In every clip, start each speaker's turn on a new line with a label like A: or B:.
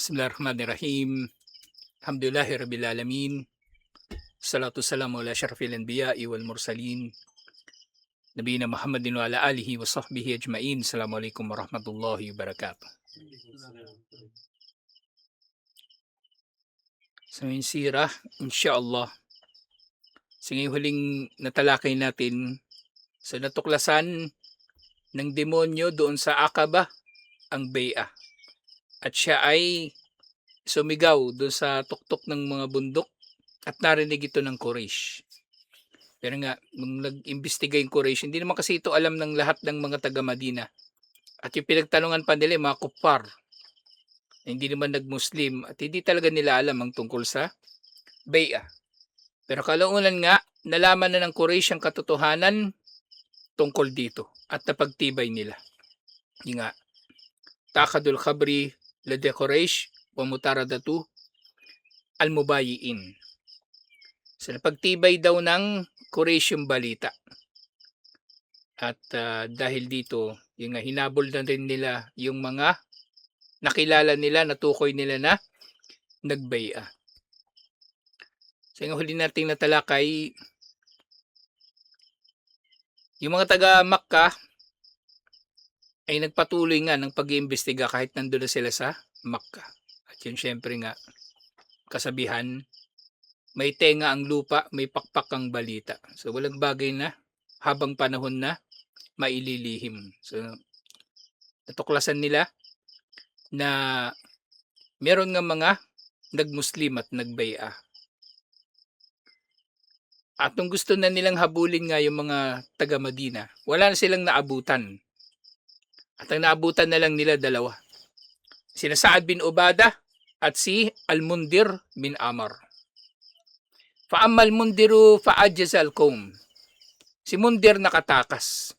A: Bismillahirrahmanirrahim. Alhamdulillahi rabbil alamin. Salatu wassalamu ala asyrafil anbiya'i wal mursalin. Nabiyina Muhammadin wa ala alihi wa sahbihi ajmain. Assalamualaikum warahmatullahi wabarakatuh. Sa ngayon sirah, insyaallah. Sa ngayong huling natalakay natin sa natuklasan ng demonyo doon sa Aqaba ang Bay'ah. At siya ay sumigaw doon sa tuktok ng mga bundok at narinig ito ng Quraysh. Pero nga, nung nag-imbestiga yung Quraysh, hindi naman kasi ito alam ng lahat ng mga taga-Madina. At yung pinagtanungan pa nila, mga kuppar, hindi naman nag-Muslim, at hindi talaga nila alam ang tungkol sa Bay'ah. Pero kalaunan nga, nalaman na ng Quraysh ang katotohanan tungkol dito at napagtibay nila. Yung nga, takadul khabri lade Quraysh wa mutaradatu al-mubayiin. So napagtibay daw ng Quraysh yung balita. At dahil dito, yung hinabol na rin nila yung mga nakilala nila, natukoy nila na nagbaya. So yung huli nating natalakay, yung mga taga Makkah ay nagpatuloy nga ng pag-iimbestiga kahit nandun na sila sa Makkah. At yun syempre nga, kasabihan, may tenga ang lupa, may pakpak ang balita. So walang bagay na habang panahon na maililihim. So natuklasan nila na meron nga mga nagmuslim at nagbaya. At nung gusto na nilang habulin nga yung mga taga Madina, wala na silang naabutan. At ang naabutan na lang nila dalawa. Sina Sa'ad bin Ubadah at si Al-Mundir bin Amr. Fa'ammal mundiru fa'ajaz al-qawm. Si Mundir nakatakas.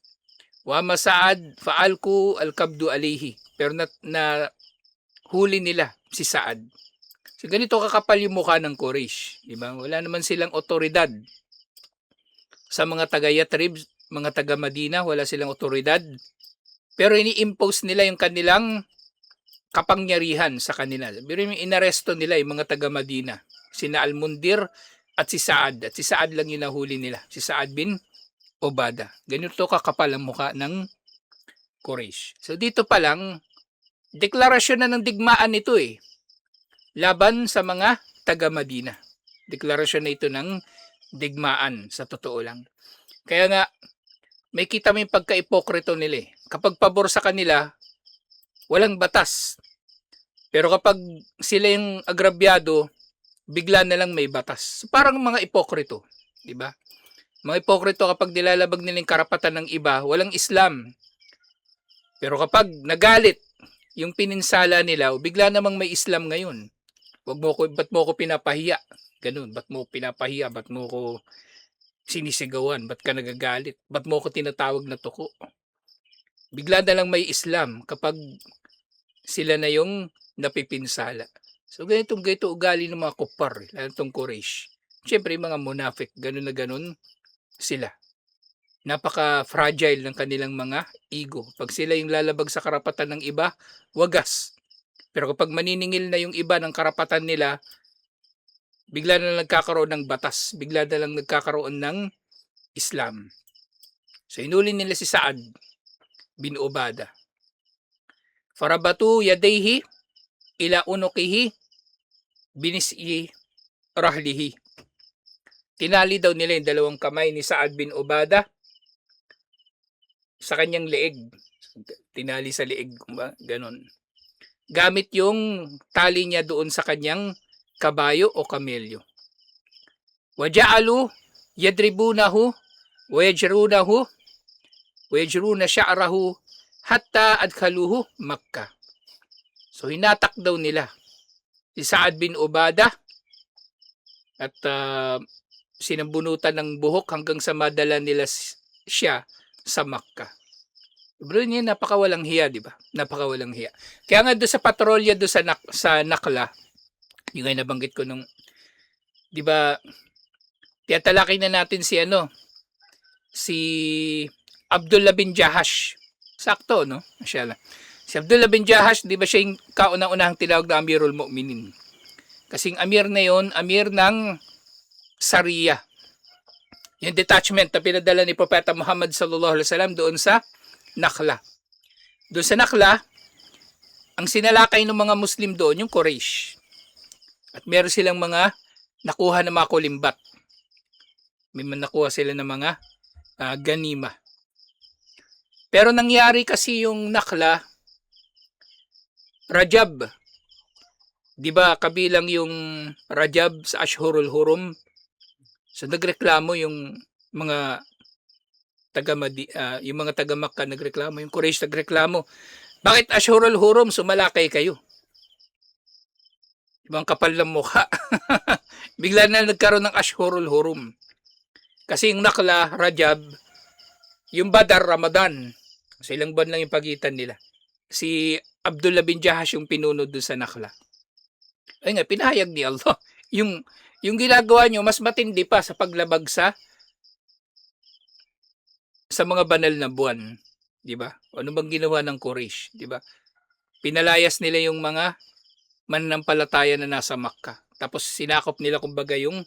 A: Wa Sa'ad fa'alku al-kabdu alayhi. Pero na huli nila si Sa'ad. So ganito kakapal yung mukha ng Quraysh, di ba? Wala naman silang otoridad sa mga taga Yatrib, mga taga Madina, wala silang otoridad. Pero ini-impose nila yung kanilang kapangyarihan sa kanila. Pero yung inaresto nila yung mga taga Madina, sina Al-Mundir at si Sa'ad. At si Sa'ad lang yung nahuli nila, si Sa'ad bin Ubadah. Ganito kakapal ang mukha ng Quraysh. So dito pa lang, deklarasyon na ng digmaan ito laban sa mga taga Madina. Deklarasyon na ito ng digmaan sa totoo lang. Kaya nga, may kita mo yung pagka-ipokrito nila Kapag pabor sa kanila, walang batas. Pero kapag sila yung agrabyado, bigla na lang may batas. Parang mga ipokrito, di ba? Mga ipokrito kapag nilalabag nila yung karapatan ng iba, walang Islam. Pero kapag nagalit yung pininsala nila, bigla namang may Islam ngayon. Ba't mo ko pinapahiya? Ganun, ba't mo pinapahiya? Ba't mo ko sinisigawan? Ba't ka nagagalit? Ba't mo ko tinatawag na tuko? Bigla na lang may Islam kapag sila na yung napipinsala. So ganito ugali ng mga kuppar, lalo itong Quraysh. Siyempre mga munafik, ganun na ganun sila. Napaka-fragile ng kanilang mga ego. Pag sila yung lalabag sa karapatan ng iba, wagas. Pero kapag maniningil na yung iba ng karapatan nila, bigla na lang nagkakaroon ng batas. Bigla na lang nagkakaroon ng Islam. So inuli nila si Sa'ad bin Ubadah. Farabatu yadayhi ila unukihi binis'i rahlihi. Tinali daw nila yung dalawang kamay ni Sa'ad bin Ubadah sa kanyang leeg. Tinali sa leeg, ganon. Gamit yung tali niya doon sa kanyang kabayo o kamelyo. Waja'alu yadribunahu wa yajruna sya'rahu hatta adkhaluhu Makkah. So hinatak daw nila si Sa'ad bin Ubadah at sinambunutan ng buhok hanggang sa madala nila siya sa Makkah. Bro, niya napakawalang hiya, di ba? Napakawalang hiya. Kaya nga doon sa patrolya doon sa Nakla, yung ay nabanggit ko nung, di ba, tiyatalakay na natin si Abdullah bin Jahash. Sakto, no? Masyala. Si Si Abdullah bin Jahash, di ba siya yung kauna-unahang tinawag na Amirul Mu'minin? Kasing Amir na yon, Amir ng Sariya. Yung detachment na pinadala ni Propeta Muhammad sallallahu alaihi wasallam doon sa Nakhla. Doon sa Nakhla, ang sinalakay ng mga Muslim doon, yung Quraysh. At meron silang mga nakuha na mga kulimbat. May nakuha sila ng mga ganima. Pero nangyari kasi yung Nakhla, Rajab. Di ba kabilang yung Rajab sa Ashhurul Hurum? So nagreklamo yung mga yung mga taga Makkah nagreklamo, yung Quraysh nagreklamo. Bakit Ashhurul Hurum sumalakay kayo? Ibang kapal ng mukha. Bigla na nagkaroon ng Ashhurul Hurum. Kasi yung Nakhla, Rajab, yung Badar, Ramadan. So ilang buwan lang yung pagitan nila. Si Abdullah bin Jahash yung pinunod doon sa Nakhla. Ay nga, pinahayag ni Allah. Yung ginagawa nyo, mas matindi pa sa paglabag sa mga banal na buwan. Diba? Ano bang ginawa ng Quraysh? Diba? Pinalayas nila yung mga mananampalataya na nasa Makkah. Tapos sinakop nila kumbaga yung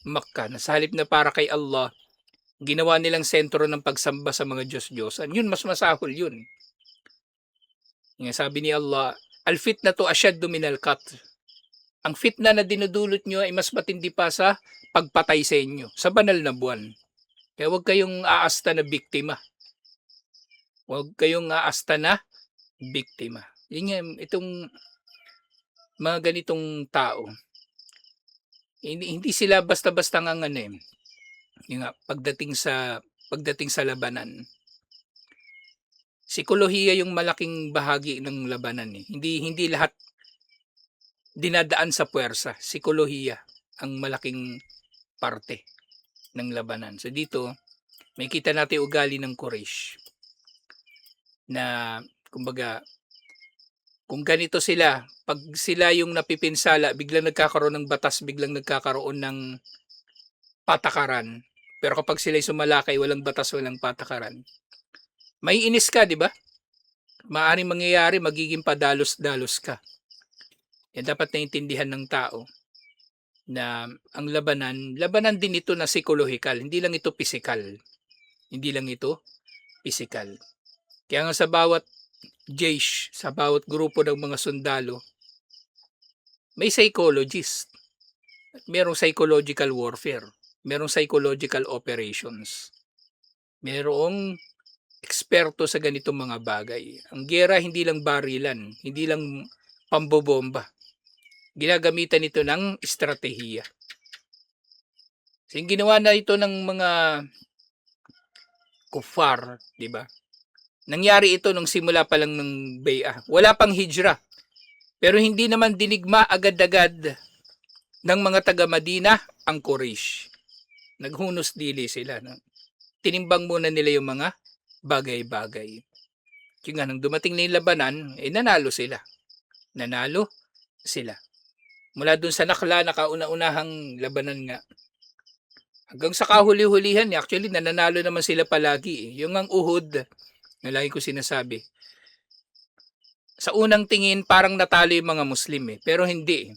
A: Makkah. Sa halip na para kay Allah, ginawa nilang sentro ng pagsamba sa mga Diyos-Diyosan. Yun, mas masahol yun. Yung sabi ni Allah, al-fitnatu asyaddu minal qatl. Ang fitna na dinudulot nyo ay mas matindi pa sa pagpatay sa inyo, sa banal na buwan. Kaya huwag kayong aasta na biktima. Huwag kayong aasta na biktima. Yun nga, itong mga ganitong tao, hindi sila basta-basta ng yung nga, pagdating sa labanan. Psikolohiya yung malaking bahagi ng labanan eh. Hindi lahat dinadaan sa puwersa. Psikolohiya ang malaking parte ng labanan. So dito, may kita natin ugali ng Quraysh na kumbaga kung ganito sila, pag sila yung napipinsala, biglang nagkakaroon ng batas, biglang nagkakaroon ng patakaran. Pero kapag sila'y sumalakay, walang batas, walang patakaran. May inis ka, di ba? Maaaring mangyayari, magiging padalos-dalos ka. Yan dapat naintindihan ng tao na ang labanan din ito na psychological, hindi lang ito physical. Hindi lang ito physical. Kaya nga sa bawat jaysh, sa bawat grupo ng mga sundalo, may psychologist. At merong psychological warfare. Merong psychological operations. Merong eksperto sa ganitong mga bagay. Ang gera hindi lang barilan, hindi lang pambobomba. Ginagamitan ito ng estratehiya. So, yung ginawa na ito ng mga kuffar, di ba? Nangyari ito nung simula pa lang ng Bay'ah. Wala pang hijrah. Pero hindi naman dinigma agad-agad ng mga taga-Madina ang Quraysh. Naghunos dili sila. No? Tinimbang muna nila yung mga bagay-bagay. Yung nga, nang dumating na yung labanan, nanalo sila. Nanalo sila. Mula dun sa Nakhla, nakauna-unahang labanan nga. Hanggang sa kahuli-hulihan, actually, nananalo naman sila palagi. Yung ang Uhud, na lagi ko sinasabi, sa unang tingin, parang natalo yung mga Muslim pero hindi.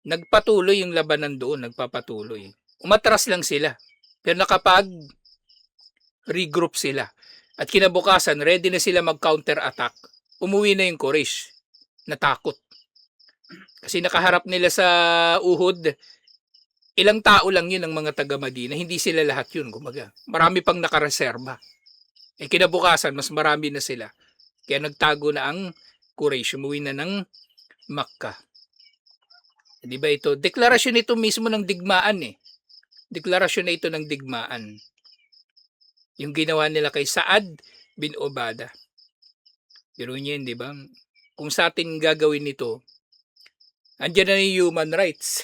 A: Nagpatuloy yung labanan doon, nagpapatuloy. Umatras lang sila. Pero nakapag-regroup sila. At kinabukasan, ready na sila mag-counter-attack. Umuwi na yung Quraysh. Natakot. Kasi nakaharap nila sa Uhud, ilang tao lang yun ang mga taga-Madina. Hindi sila lahat yun, kumaga. Marami pang nakareserba. Kinabukasan, mas marami na sila. Kaya nagtago na ang Quraysh. Umuwi na ng Makkah. Di ba ito? Deklarasyon ito mismo ng digmaan Deklarasyon na ito ng digmaan. Yung ginawa nila kay Saad bin Ubadah. Pero yun, di ba? Kung sa atin gagawin ito, andyan na yung human rights.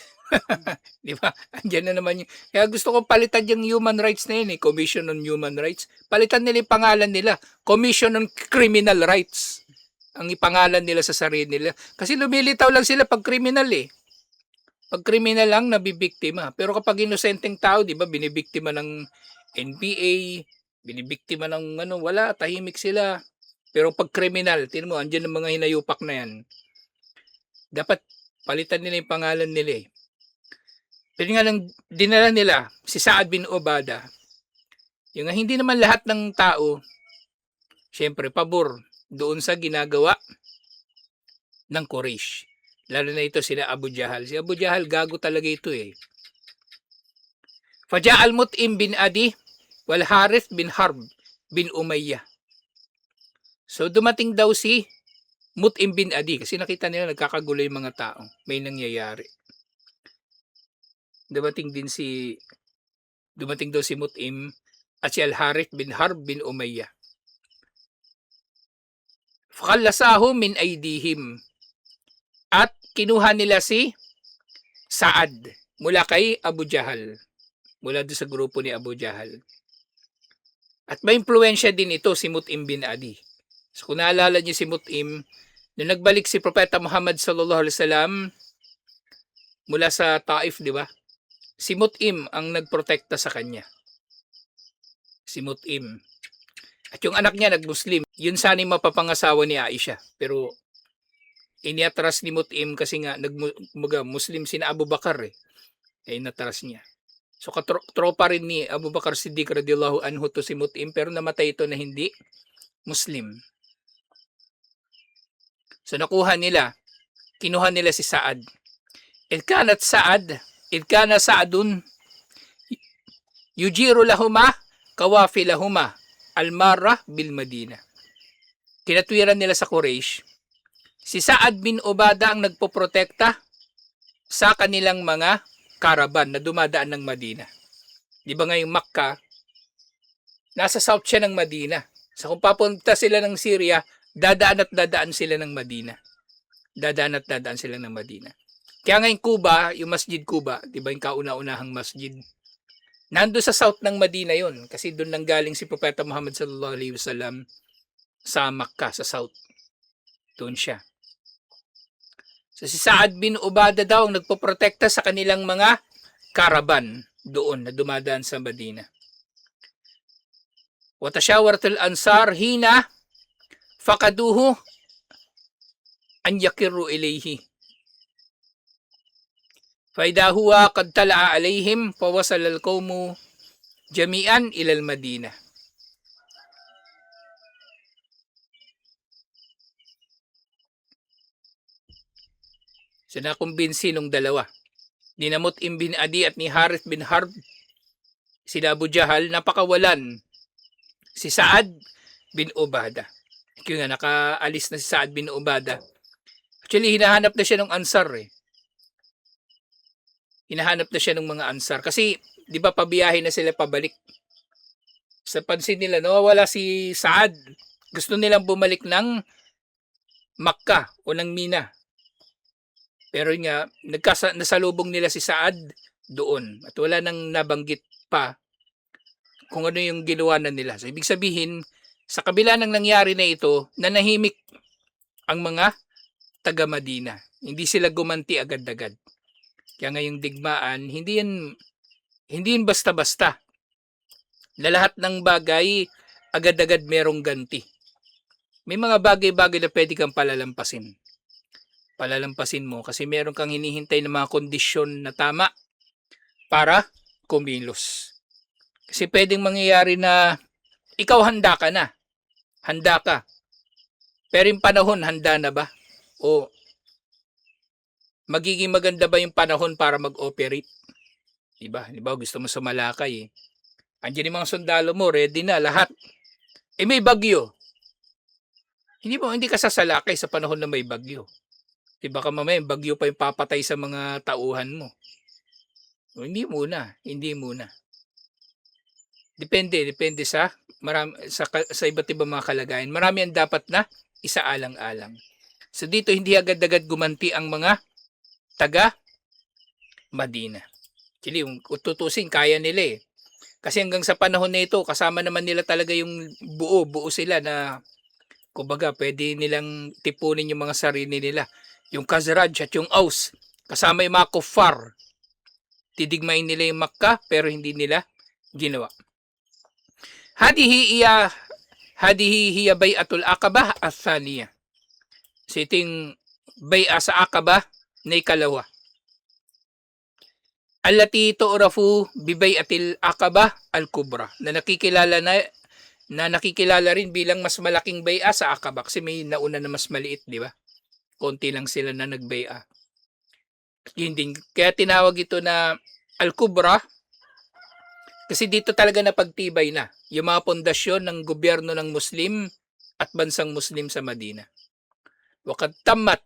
A: Di ba? Andyan na naman yung... Kaya gusto ko palitan yung human rights na yun Commission on Human Rights. Palitan nila yung pangalan nila. Commission on Criminal Rights. Ang ipangalan nila sa sarili nila. Kasi lumilitaw lang sila pag criminal Pag criminal lang, nabibiktima. Pero kapag inosenteng tao, di ba, binibiktima ng NPA, binibiktima ng wala, tahimik sila. Pero pag kriminal, tingnan mo, andyan ang mga hinayupak na yan. Dapat palitan nila yung pangalan nila eh. Pero nga lang dinala nila si Saad bin Obada. Yung hindi naman lahat ng tao, syempre, pabor doon sa ginagawa ng Quraysh. Lalo na ito sila Abu Jahal. Si Abu Jahal, gago talaga ito eh. Faja'al Mut'im bin Adi wal Harith bin Harb bin Umayyah. So dumating daw si Mut'im bin Adi kasi nakita nila nagkakagulo yung mga tao. May nangyayari. Dumating daw si Mut'im at si Al-Harith bin Harb bin Umayyah. Fakallasahum min aydihim. At kinuha nila si Saad mula kay Abu Jahal. Mula doon sa grupo ni Abu Jahal. At may impluensya din ito si Mut'im bin Adi. So kung naalala niyo si Mut'im, nung nagbalik si Propeta Muhammad sallallahu alaihi wasallam mula sa Taif, di ba? Si Mut'im ang nagprotekta sa kanya. Si Mut'im. At yung anak niya nag-Muslim. Yun sana yung mapapangasawa ni Aisha. Pero iniatras ni Mut'im kasi nga Muslim sina Abu Bakar eh. Kaya inatras niya. So tropa rin ni Abu Bakar Siddiq radiyallahu anhu to si Mut'im pero namatay ito na hindi Muslim. So kinuha nila si Saad. Id kana Saadun yujiru lahuma kawafilahuma almarra bil Madinah. Tinatwiran nila sa Quraysh. Si Saad bin Obada ang nagpoprotekta sa kanilang mga karaban na dumadaan ng Madina. Di ba ngayong Makkah, nasa south siya ng Madina. So kung papunta sila ng Syria, dadaan sila ng Madina. Dadaan sila ng Madina. Kaya ngayon Kuba, yung Masjid Kuba, di ba yung kauna-unahang masjid, nando sa south ng Madina yon kasi doon nang galing si Propeta Muhammad sallallahu alaihi wasallam sa Makkah, sa south. Doon siya. So si Saad bin Obada daw ang nagpoprotekta sa kanilang mga karaban doon na dumadaan sa Madina. Wa tashawaratul ansar hina faqaduhu an yakirru ilayhi. Fa idha huwa qad tala'a alayhim fa wasala al-qawmu jami'an ila al-Madinah. So nakumbinsi nung dalawa. Ni Mut'im bin Adi at ni Harith bin Harb, sila Abu Jahal, napakawalan si Saad bin Obada. Kaya nga nakaalis na si Saad bin Obada. Actually, hinahanap na siya ng Ansar eh. Hinahanap na siya ng mga Ansar. Kasi, di ba pabiyahe na sila pabalik. Sa pansin nila, nawawala si Saad. Gusto nilang bumalik ng Makkah o ng Mina. Pero nga, nasalubong nila si Saad doon. At wala nang nabanggit pa kung ano yung ginawa na nila. So, ibig sabihin, sa kabila ng nangyari na ito, nanahimik ang mga taga-Madina. Hindi sila gumanti agad-agad. Kaya ngayong digmaan, hindi yan basta-basta. Na lahat ng bagay, agad-agad merong ganti. May mga bagay-bagay na pwede kang palalampasin. Palalampasin mo kasi meron kang hinihintay ng mga kondisyon na tama para kumilos. Kasi pwedeng mangyayari na ikaw handa ka na. Handa ka. Pero yung panahon, handa na ba? O magiging maganda ba yung panahon para mag-operate? Diba? Gusto mo sumalakay eh. Andiyan yung mga sundalo mo, ready na lahat. Eh may bagyo. Hindi ka sasalakay sa panahon na may bagyo. Diba ka mamaya, bagyo pa yung papatay sa mga tauhan mo. O, hindi muna. Depende sa iba't ibang mga kalagayan. Marami ang dapat na isaalang-alang. So dito hindi agad-agad gumanti ang mga taga Madina. Actually, yung tutusin kaya nila eh. Kasi hanggang sa panahon na ito, kasama naman nila talaga yung buo sila na kumbaga pwede nilang tipunin yung mga sarili nila. Yung Khazraj at yung Aus, kasama yung mga kuffar. Tidigmain nila yung Makkah pero hindi nila ginawa. Hadihi hiya bay'atul aqabah athaniya. So ito yung bay'a sa Aqaba na ikalawa. Allati tu'rafu bi bay'atil aqabah al-kubra, na nakikilala rin bilang mas malaking bay'a sa Aqaba kasi may nauna na mas maliit, di ba? Konti lang sila na nagbay'a. Yun din. Kaya tinawag ito na al-kubra kasi dito talaga napagtibay na yung mga pundasyon ng gobyerno ng Muslim at bansang Muslim sa Madina. Waqad tammat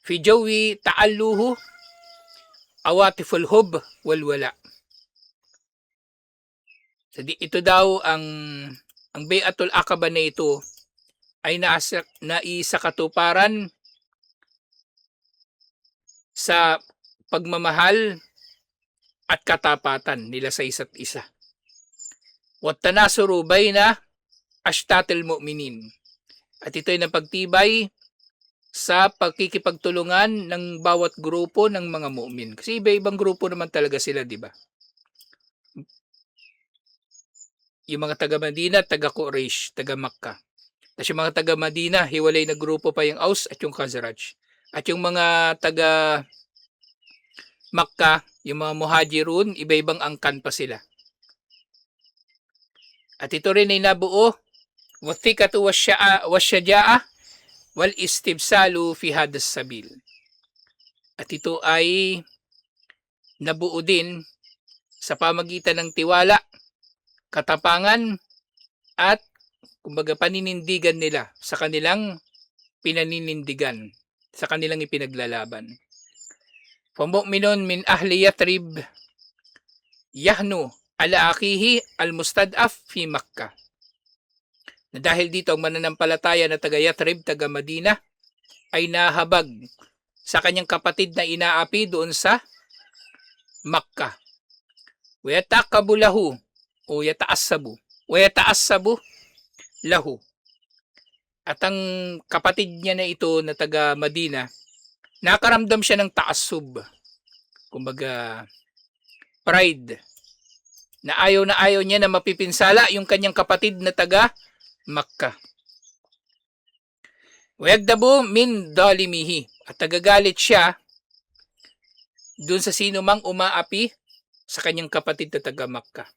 A: fi jawi ta'alluhu awatiful hub wal wala. So, ito daw ang Bay'atul Aqaba na ito ay naisakatuparan sa pagmamahal at katapatan nila sa isa't isa. Wat tanasuru bayna ashtatil mu'minin. At ito ay napagtibay sa pagkikipagtulungan ng bawat grupo ng mga mu'min. Kasi iba-ibang grupo naman talaga sila, di ba? Yung mga taga Madina, taga Quraysh, taga Makkah. Tapos yung mga taga Madina, hiwalay na grupo pa yung Aus at yung Khazraj. At yung mga taga Makkah, yung mga Muhajirun, iba-ibang angkan pa sila. At ito rin ay nabuo, wathikatu wasyaja'ah wal istibsalu fi hadas sabil. At ito ay nabuo din sa pamagitan ng tiwala, katapangan, at kumbaga paninindigan nila sa kanilang pinaninindigan, sa kanilang ipinaglalaban. Famu'minun min ahli Yatrib yahnu ala akihi al-mustad'af fi Makkah. Na dahil dito ang mananampalataya na taga Yatrib, taga Madina, ay nahabag sa kanyang kapatid na inaapi doon sa Makkah. Wayatakabu lahu o yataasabu. Wayataasabu lahu. At ang kapatid niya na ito na taga Madina, nakaramdam siya ng taasub. Kumbaga, pride. Na ayaw niya na mapipinsala yung kanyang kapatid na taga Makkah. Wayagdabu min dalimihi. At tagagalit siya dun sa sino mang umaapi sa kanyang kapatid na taga Makkah.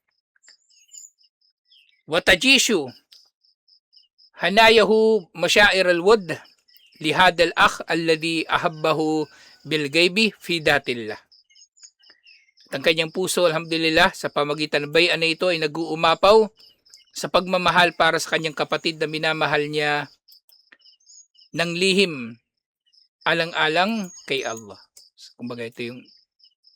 A: Watajishu hanayahu masyair al-wud lihada al-akh alladhi ahabbahu bilgaybi fi datillah. At ang kanyang puso, alhamdulillah, sa pamagitan ng bayan na ito ay nag-uumapaw sa pagmamahal para sa kanyang kapatid na minamahal niya ng lihim alang-alang kay Allah. Kumbaga ito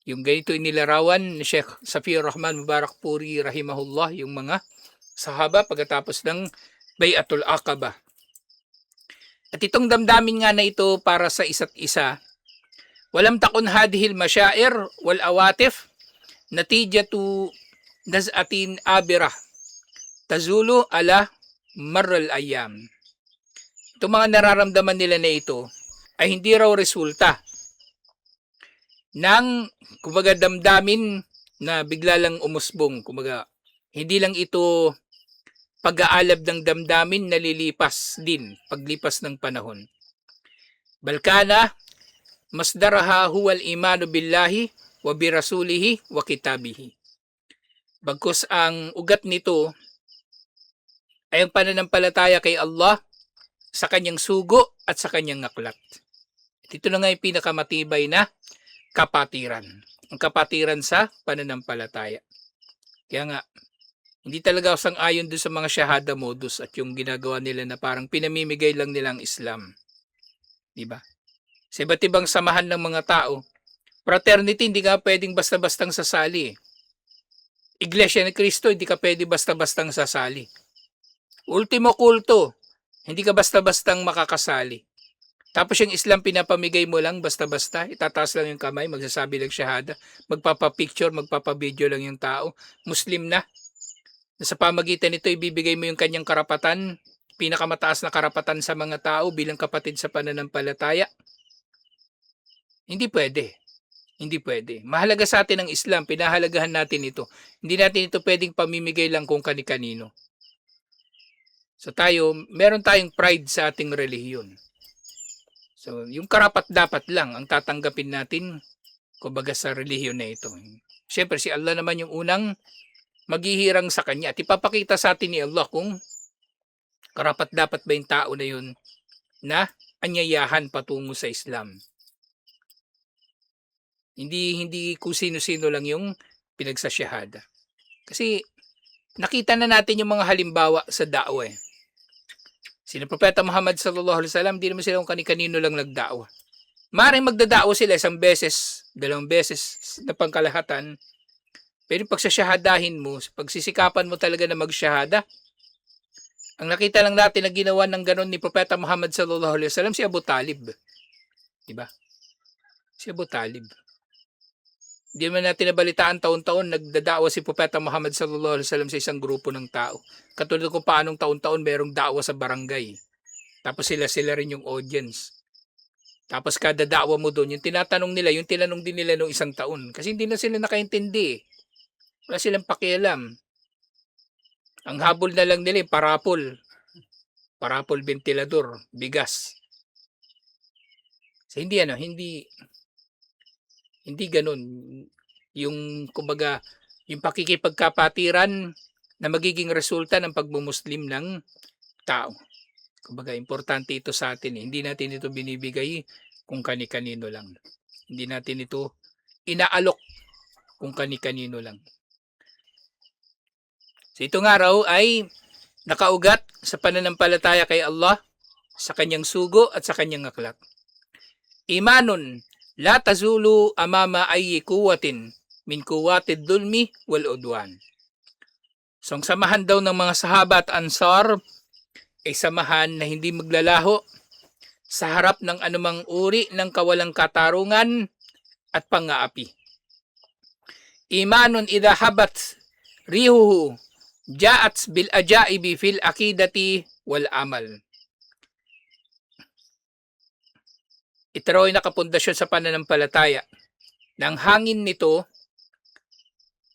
A: yung ganito inilarawan ni Sheikh Safiyur Rahman Mubarak Puri rahimahullah yung mga sahaba pagkatapos ng Bay'atul Aqaba. At itong damdamin nga na ito para sa isa't isa, walam takun hadhil masyair wal awatif natijatu naz'atin abirah tazulu ala marral ayyam. Itong mga nararamdaman nila na ito ay hindi raw resulta ng kumbaga damdamin na bigla lang umusbong. Kumbaga hindi lang ito pag-aalab ng damdamin na lilipas din paglipas ng panahon. Balkana masdaraha huwal imanu billahi wa birasulihi wa kitabihi. Bagkus ang ugat nito ay ang pananampalataya kay Allah sa kanyang sugo at sa kanyang aklat. Ito na nga yung pinakamatibay na kapatiran. Ang kapatiran sa pananampalataya. Kaya nga, hindi talaga ako sang-ayon doon sa mga shahada modus at yung ginagawa nila na parang pinamimigay lang nilang Islam. Diba? Sa iba't ibang samahan ng mga tao, fraternity hindi ka pwedeng basta-bastang sasali. Iglesia ni Cristo hindi ka pwede basta-bastang sasali. Ultimo kulto, hindi ka basta-bastang makakasali. Tapos yung Islam pinapamigay mo lang basta-basta, itataas lang yung kamay, magsasabi lang shahada, magpapapicture, magpapabideo lang yung tao, Muslim na. Sa pamagitan nito, ibibigay mo yung kanyang karapatan, pinakamataas na karapatan sa mga tao bilang kapatid sa pananampalataya. Hindi pwede. Hindi pwede. Mahalaga sa atin ang Islam, pinahalagahan natin ito. Hindi natin ito pwedeng pamimigay lang kung kani-kanino. So tayo, meron tayong pride sa ating relihiyon. So yung karapat-dapat lang ang tatanggapin natin kumbaga sa relihiyon na ito. Siyempre si Allah naman yung unang maghihirang sa kanya at ipapakita sa atin ni Allah kung karapat-dapat ba yung tao na yun na anyayahan patungo sa Islam. Hindi kung sino-sino lang yung pinagsasyahada. Kasi nakita na natin yung mga halimbawa sa da'wa eh. Sina Propeta Muhammad sallallahu alaihi wasallam, di naman sila kung kani-kanino lang nagda'wa. Maring magdada'wa sila isang beses, dalawang beses na pangkalahatan, pero pagsasyahadahin mo, pagsisikapan mo talaga na magsyahada, ang nakita lang natin na ginawa ng ganon ni Propeta Muhammad sallallahu alaihi wasallam si Abu Talib. Diba? Si Abu Talib. Hindi naman natin nabalitaan taon-taon nagdadawa si Propeta Muhammad sallallahu alaihi wasallam sa isang grupo ng tao. Katulad kung paanong taon-taon merong da'wa sa barangay. Tapos sila rin yung audience. Tapos kada da'wa mo doon, yung tinatanong nila, yung tinanong din nila nung isang taon. Kasi hindi na sila nakaintindi. Wala silang pakialam. Ang habol na lang nila yung parapol. Parapol ventilador, bigas. So hindi ganun. Yung kumbaga, yung pakikipagkapatiran na magiging resulta ng pagmumuslim ng tao. Kumbaga, importante ito sa atin. Hindi natin ito binibigay kung kani-kanino lang. Hindi natin ito inaalok kung kani-kanino lang. So ito nga raw ay nakaugat sa pananampalataya kay Allah, sa kanyang sugo at sa kanyang akhlak. Imanun la tazulu amama ayyi quwwatin min quwwatid dulmi wal udwan. So ang samahan daw ng mga sahaba at ansar ay samahan na hindi maglalaho sa harap ng anumang uri ng kawalang katarungan at pang-aapi. Imanun idha habat rihuhu ja'at bil ajaibi fil akidati wal amal. Ito raw ay nakapundasyon sa pananampalataya. Na ang hangin nito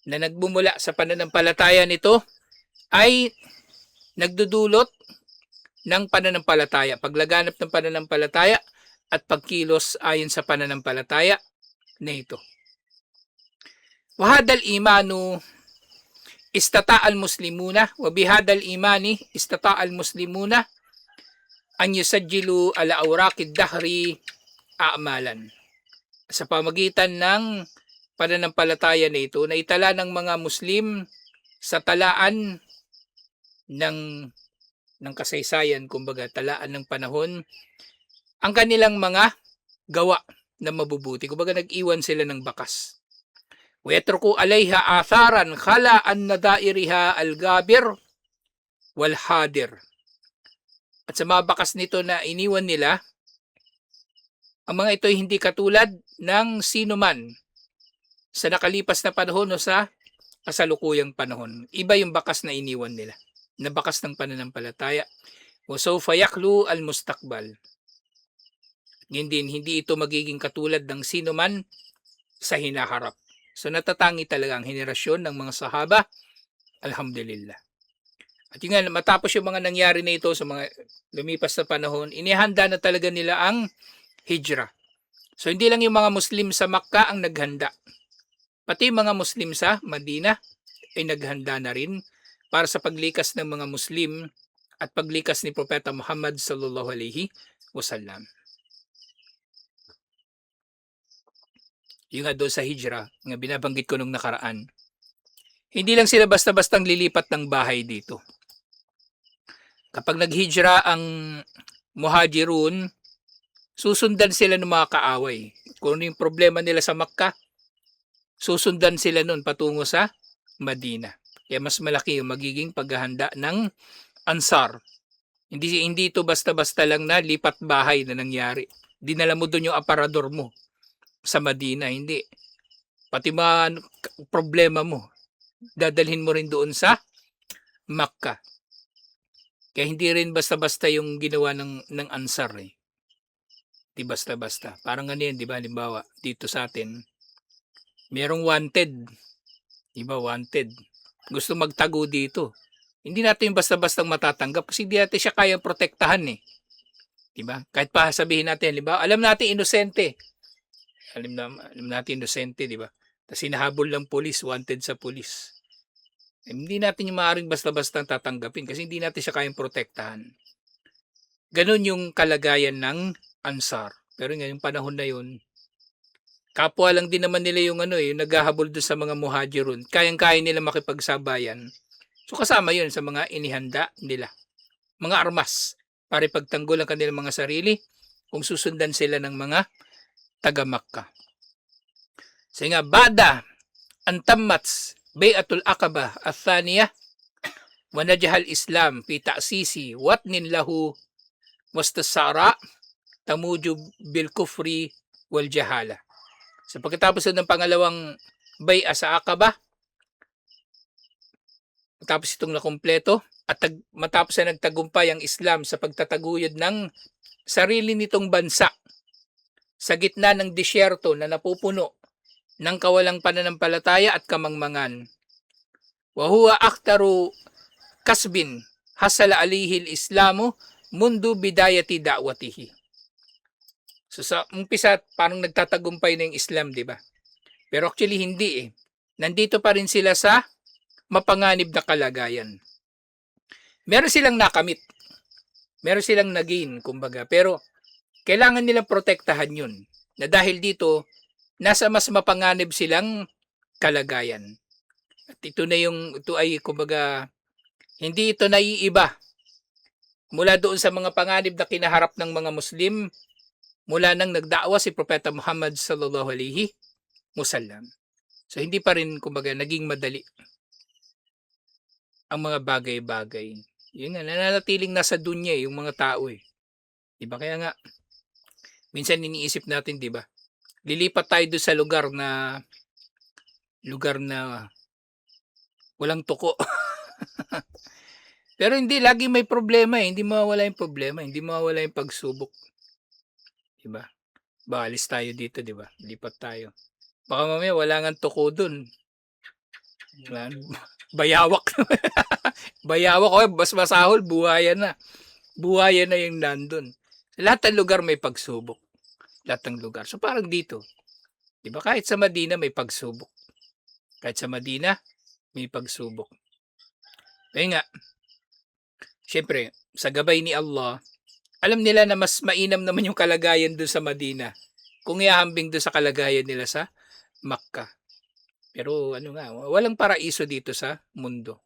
A: na nagbumula sa pananampalataya nito ay nagdudulot ng pananampalataya, paglaganap ng pananampalataya at pagkilos ayon sa pananampalataya na ito. Wahadal imanu istata'al muslimuna wa bihadal imani istata'al muslimuna an yusajjilu ala awraqid dahri a'malan. Sa pamagitan ng pananampalataya na ito, na itala ng mga Muslim sa talaan ng kasaysayan, kumbaga talaan ng panahon, ang kanilang mga gawa na mabubuti. Kumbaga nag-iwan sila ng bakas. Wetruku alayha atharan khala an nadairiha al-gabir wal hadir. At sa mga bakas nito na iniwan nila, ang mga ito ay hindi katulad ng sino man sa nakalipas na panahon o sa kasalukuyang panahon. Iba yung bakas na iniwan nila, na bakas ng pananampalataya. O sawfa yaklu al-mustakbal. Hindi ito magiging katulad ng sino man sa hinaharap. So natatangi talaga ang henerasyon ng mga sahaba. Alhamdulillah. At yun nga, matapos yung mga nangyari na ito sa mga lumipas na panahon, inihanda na talaga nila ang hijrah. So hindi lang yung mga Muslim sa Makkah ang naghanda. Pati mga Muslim sa Madina ay naghanda na rin para sa paglikas ng mga Muslim at paglikas ni Propeta Muhammad sallallahu alaihi wasallam. Yung nga doon sa hijrah, nga binabanggit ko nung nakaraan, hindi lang sila basta-bastang lilipat ng bahay dito. Kapag naghijrah ang muhajirun, susundan sila ng mga kaaway. Kung ano yung problema nila sa Makkah, susundan sila nun patungo sa Madina. Kaya mas malaki yung magiging paghahanda ng Ansar. Hindi ito basta-basta lang na lipat bahay na nangyari. Dinala mo doon yung aparador mo sa Madina, hindi. Pati mga problema mo, dadalhin mo rin doon sa Makkah. Kaya hindi rin basta-basta yung ginawa ng Ansar eh. Di basta-basta. Parang ano yan, di ba? Halimbawa, dito sa atin, merong wanted. Di ba? Wanted. Gusto magtago dito. Hindi natin yung basta-bastang matatanggap kasi hindi natin siya kayang protektahan eh. 'Di ba? Kahit pa sabihin natin, 'di ba? Alam natin inosente. Alam natin inosente, 'di ba? Tapos hinahabol ng pulis, wanted sa pulis. Eh, hindi natin yung maaaring basta-bastang tatanggapin kasi hindi natin siya kayang protektahan. Ganon yung kalagayan ng Ansar. Pero ngayong panahon na yun, kapwa lang din naman nila yung yung naghahabol doon sa mga muhajirun. Kayang-kaya nila makipagsabayan. So kasama yun sa mga inihanda nila. Mga armas para ipagtanggol ang kanilang mga sarili kung susundan sila ng mga taga-Makkah. So nga, bada antamats bay'atul aqaba athaniya wa najahal islam fi ta'sisi watnin lahu wastasara tamuju bil kufri wal jahala. So pagkatapos ng pangalawang bay'a sa Aqaba, matapos itong nakumpleto at matapos na nagtagumpay ang Islam sa pagtataguyod ng sarili nitong bansa sa gitna ng disyerto na napupuno ng kawalang pananampalataya at kamangmangan. Wa huwa aktaru kasbin hasala alihil islamu mundu bidayati da'watihi. So sa umpisa parang nagtatagumpay na yung Islam, di ba? Pero actually hindi eh. Nandito pa rin sila sa mapanganib na kalagayan. Meron silang nakamit. Meron silang nagain, kumbaga. Pero kailangan nilang protektahan yun. Na dahil dito, nasa mas mapanganib silang kalagayan. At ito ay kumbaga, hindi ito naiiba. Mula doon sa mga panganib na kinaharap ng mga Muslim, mula nang nagdaawa si Propeta Muhammad sallallahu alaihi wasallam. So hindi pa rin kumbaga naging madali ang mga bagay-bagay. Yun nga, nananatiling nasa dunya yung mga tao eh. Diba? Kaya nga, minsan iniisip natin, diba? Lilipat tayo doon sa lugar na walang tuko. Pero hindi, lagi may problema eh. Hindi mawawala yung problema. Hindi mawawala yung pagsubok. Diba? Baalis tayo dito, diba? Lipat tayo. Baka mamaya wala nga tuko doon. Bayawak. Bayawak o bas masahol, buhayan na. Buhayan na yung nandun. Lahat ng lugar may pagsubok. Lahat ng lugar. So parang dito. Diba? Kahit sa Madina may pagsubok. Kahit sa Madina may pagsubok. Kaya nga, syempre, sa gabay ni Allah, alam nila na mas mainam naman yung kalagayan doon sa Madina kung ihahambing doon sa kalagayan nila sa Makkah. Pero walang paraiso dito sa mundo.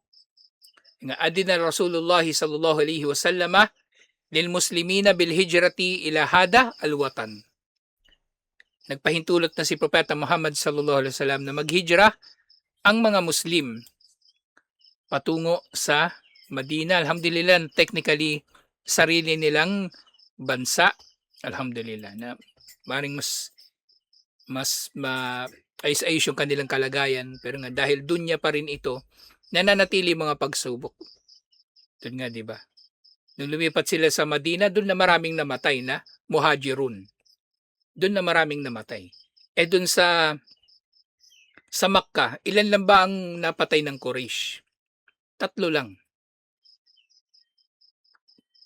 A: Nga adina Rasulullah sallallahu alaihi wasallam lil muslimina bil hijrati ila hada al watan. Nagpahintulot na si Propeta Muhammad sallallahu alaihi wasallam na maghijra ang mga Muslim patungo sa Madina. Alhamdulillah, technically sarili nilang bansa. Alhamdulillah na maring mas ayos-ayos yung kanilang kalagayan, pero nga dahil dunya pa rin ito, nananatili mga pagsubok. Doon nga, di ba? Nung lumipat sila sa Madina, doon na maraming namatay na muhajirun. Doon na maraming namatay. Eh doon sa Makkah, ilan lang ba ang napatay ng Quraysh? 3 lang.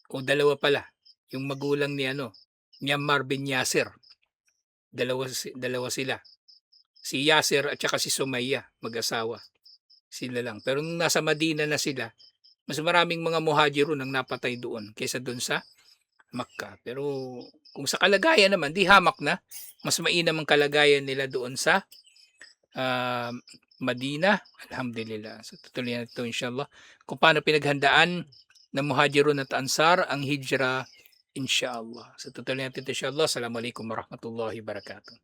A: O 2 pala. Yung magulang ni Ammar bin Yasir. Dalawa sila. Si Yasir at saka si Sumayya, mag-asawa. Sila lang. Pero nung nasa Madina na sila, mas maraming mga muhajirun ang napatay doon kaysa doon sa Makkah. Pero kung sa kalagayan naman, di hamak na. Mas mainam ang kalagayan nila doon sa Madina. Alhamdulillah. So tutuloy na ito inshallah. Kung paano pinaghandaan ng muhajirun at ansar ang hijra inshallah. So tutuloy natin ito inshallah. Assalamualaikum warahmatullahi wabarakatuh.